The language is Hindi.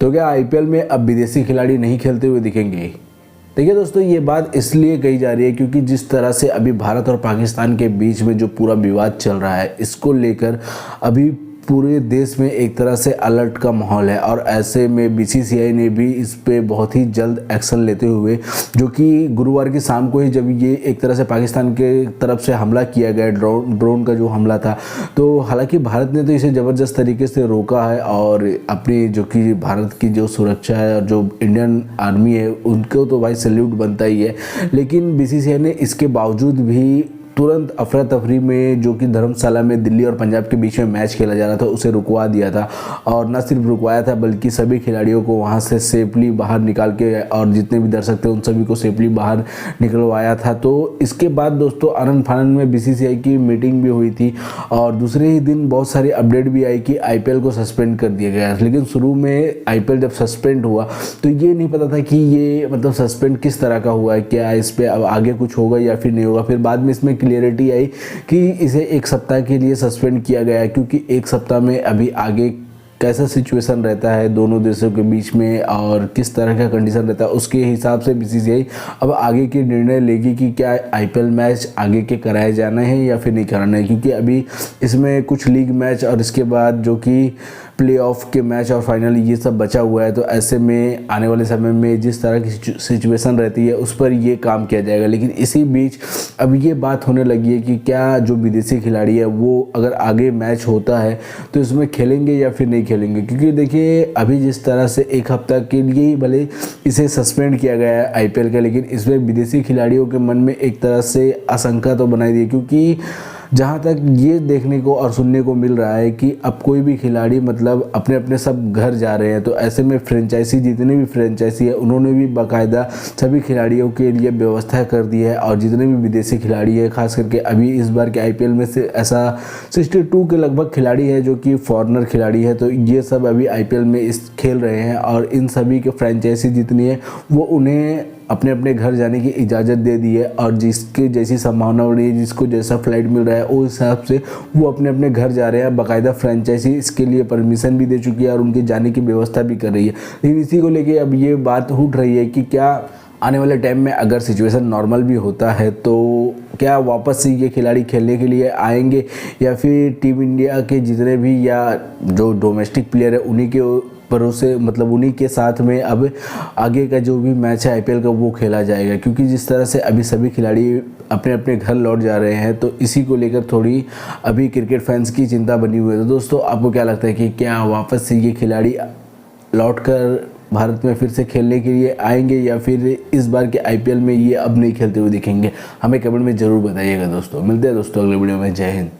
तो क्या आईपीएल में अब विदेशी खिलाड़ी नहीं खेलते हुए दिखेंगे? देखिए दोस्तों, ये बात इसलिए कही जा रही है क्योंकि जिस तरह से अभी भारत और पाकिस्तान के बीच में जो पूरा विवाद चल रहा है, इसको लेकर अभी पूरे देश में एक तरह से अलर्ट का माहौल है। और ऐसे में बीसीसीआई ने भी इस पे बहुत ही जल्द एक्शन लेते हुए, जो कि गुरुवार की शाम को ही जब ये एक तरह से पाकिस्तान के तरफ से हमला किया गया, ड्रोन का जो हमला था, तो हालांकि भारत ने तो इसे ज़बरदस्त तरीके से रोका है और अपनी जो कि भारत की जो सुरक्षा है और जो इंडियन आर्मी है उनको तो भाई सैल्यूट बनता ही है। लेकिन बीसीसीआई ने इसके बावजूद भी तुरंत अफरा तफरी में, जो कि धर्मशाला में दिल्ली और पंजाब के बीच में मैच खेला जा रहा था, उसे रुकवा दिया था। और न सिर्फ रुकवाया था बल्कि सभी खिलाड़ियों को वहां से सेफली बाहर निकाल के, और जितने भी दर्शक थे उन सभी को सेफली बाहर निकलवाया था। तो इसके बाद दोस्तों आनंद फानंद में बीसीसीआई की मीटिंग भी हुई थी और दूसरे ही दिन बहुत सारी अपडेट भी आई कि आईपीएल को सस्पेंड कर दिया गया। लेकिन शुरू में आईपीएल जब सस्पेंड हुआ तो ये नहीं पता था कि ये मतलब सस्पेंड किस तरह का हुआ है, क्या इस पर अब आगे कुछ होगा या फिर नहीं होगा। फिर बाद में इसमें क्लियरिटी आई कि इसे 1 सप्ताह के लिए सस्पेंड किया गया है, क्योंकि 1 सप्ताह में अभी आगे कैसा सिचुएशन रहता है दोनों देशों के बीच में और किस तरह का कंडीशन रहता है, उसके हिसाब से बीसीसीआई अब आगे की निर्णय लेगी कि क्या आईपीएल मैच आगे के कराए जाना है या फिर नहीं कराना है। क्योंकि अभी इसमें कुछ लीग मैच और इसके बाद जो कि प्ले ऑफ के मैच और फाइनल ये सब बचा हुआ है, तो ऐसे में आने वाले समय में जिस तरह की सिचुएशन रहती है उस पर ये काम किया जाएगा। लेकिन इसी बीच अब ये बात होने लगी है कि क्या जो विदेशी खिलाड़ी है वो अगर आगे मैच होता है तो इसमें खेलेंगे या फिर नहीं खेलेंगे। क्योंकि देखिए अभी जिस तरह से 1 हफ्ता के लिए ही भले इसे सस्पेंड किया गया है आईपीएल का, लेकिन इसमें विदेशी खिलाड़ियों के मन में एक तरह से आशंका तो बनाई दी है। क्योंकि जहाँ तक ये देखने को और सुनने को मिल रहा है कि अब कोई भी खिलाड़ी मतलब अपने अपने सब घर जा रहे हैं, तो ऐसे में फ्रेंचाइजी, जितने भी फ्रेंचाइजी है उन्होंने भी बाकायदा सभी खिलाड़ियों के लिए व्यवस्था कर दी है। और जितने भी विदेशी खिलाड़ी है, खास करके अभी इस बार के आईपीएल में से ऐसा 62 के लगभग खिलाड़ी है जो कि फॉरेनर खिलाड़ी है, तो ये सब अभी आईपीएल में इस खेल रहे हैं। और इन सभी के फ्रेंचाइजी जितनी है वो उन्हें अपने अपने घर जाने की इजाज़त दे दी है। और जिसके जैसी संभावना हो रही है, जिसको जैसा फ्लाइट मिल रहा है उस हिसाब से वो अपने अपने घर जा रहे हैं। बाकायदा फ्रेंचाइजी इसके लिए परमिशन भी दे चुकी है और उनके जाने की व्यवस्था भी कर रही है। लेकिन इसी को लेके अब ये बात उठ रही है कि क्या आने वाले टाइम में अगर सिचुएशन नॉर्मल भी होता है तो क्या वापस से ये खिलाड़ी खेलने के लिए आएंगे, या फिर टीम इंडिया के जितने भी या जो डोमेस्टिक प्लेयर है उन्हीं के भरोसे, मतलब उन्हीं के साथ में अब आगे का जो भी मैच है आईपीएल का वो खेला जाएगा। क्योंकि जिस तरह से अभी सभी खिलाड़ी अपने अपने घर लौट जा रहे हैं, तो इसी को लेकर थोड़ी अभी क्रिकेट फैंस की चिंता बनी हुई है। तो दोस्तों आपको क्या लगता है कि क्या वापस से ये खिलाड़ी लौट कर भारत में फिर से खेलने के लिए आएंगे, या फिर इस बार के आईपीएल में ये अब नहीं खेलते हुए दिखेंगे? हमें कमेंट में ज़रूर बताइएगा दोस्तों। मिलते हैं दोस्तों अगले वीडियो में। जय हिंद।